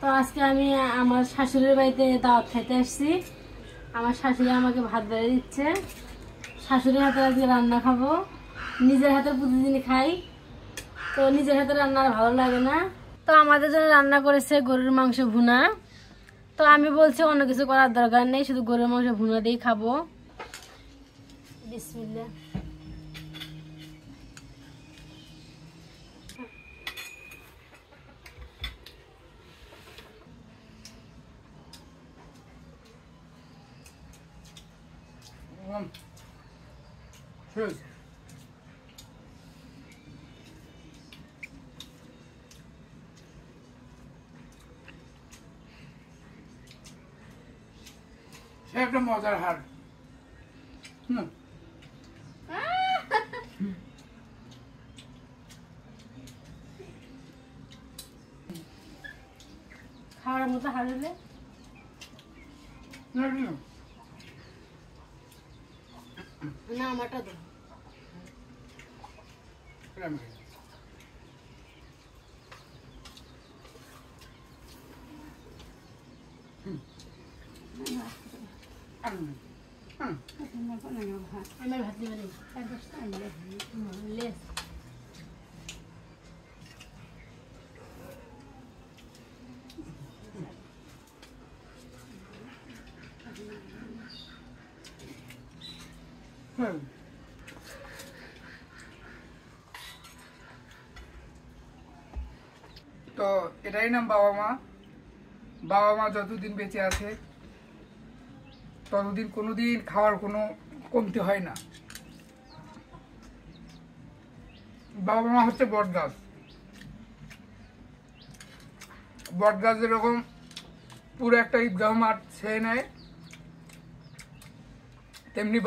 তো আজকে আমি আমার শাশুড়ির বাড়িতে দাওয়াত খাইতে আসছি। আমার শাশুড়ি আমাকে ভাত বেড়ে দিচ্ছে। শাশুড়ির হাতে আজকে রান্না খাবো। নিজের হাতে প্রতিদিন খাই, তো নিজের হাতে রান্না আর ভালো লাগে না। তো আমাদের জন্য রান্না করেছে গরুর মাংস ভুনা। তো আমি বলছি অন্য কিছু করার দরকার নেই, শুধু গরুর মাংস ভুনা দিয়েই খাবো। বিসমিল্লাহ। Cheers. সে একটা মজার হার। খাওয়ার মতো হারলে না, আমারটা তো আমার ভাত দিবে লেস। তো এটাই নাম বাবা মা। বাবা মা যতদিন বেঁচে আছে ততদিন কোনোদিন খাওয়ার কোনো কমতি হয় না। বাবা মা হচ্ছে বট গাছ। বট গাছ যেরকম পুরো একটা ঈদগাহ মাঠ ছেয়ে নেয়, তেমনি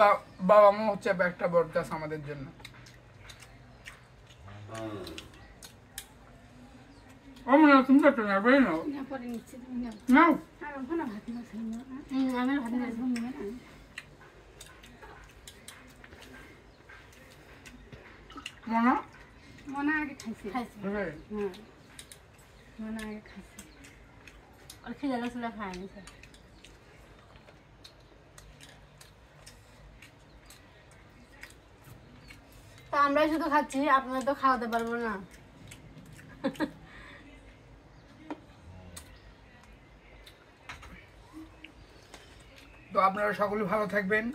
বাবা মা হচ্ছে একটা বট গাছ আমাদের জন্য। তুমি করতে না বেড়ে নাও নাও। মনা মনে আগে খাইছে মনে আগে খাইছে আর খিদে লাগছিল খাই নিছে। তো আমরাই শুধু খাচ্ছি, আপনারা তো খাওয়াতে পারবো না। তো আপনারা সকলে ভালো থাকবেন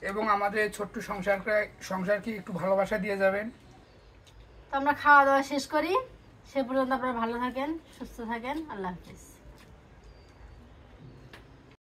এবং আমাদের ছোট্ট সংসারকে একটু ভালোবাসা দিয়ে যাবেন। তো আমরা খাওয়া দাওয়া শেষ করি। সে পর্যন্ত আপনারা ভালো থাকেন, সুস্থ থাকেন। আল্লাহ হাফিজ।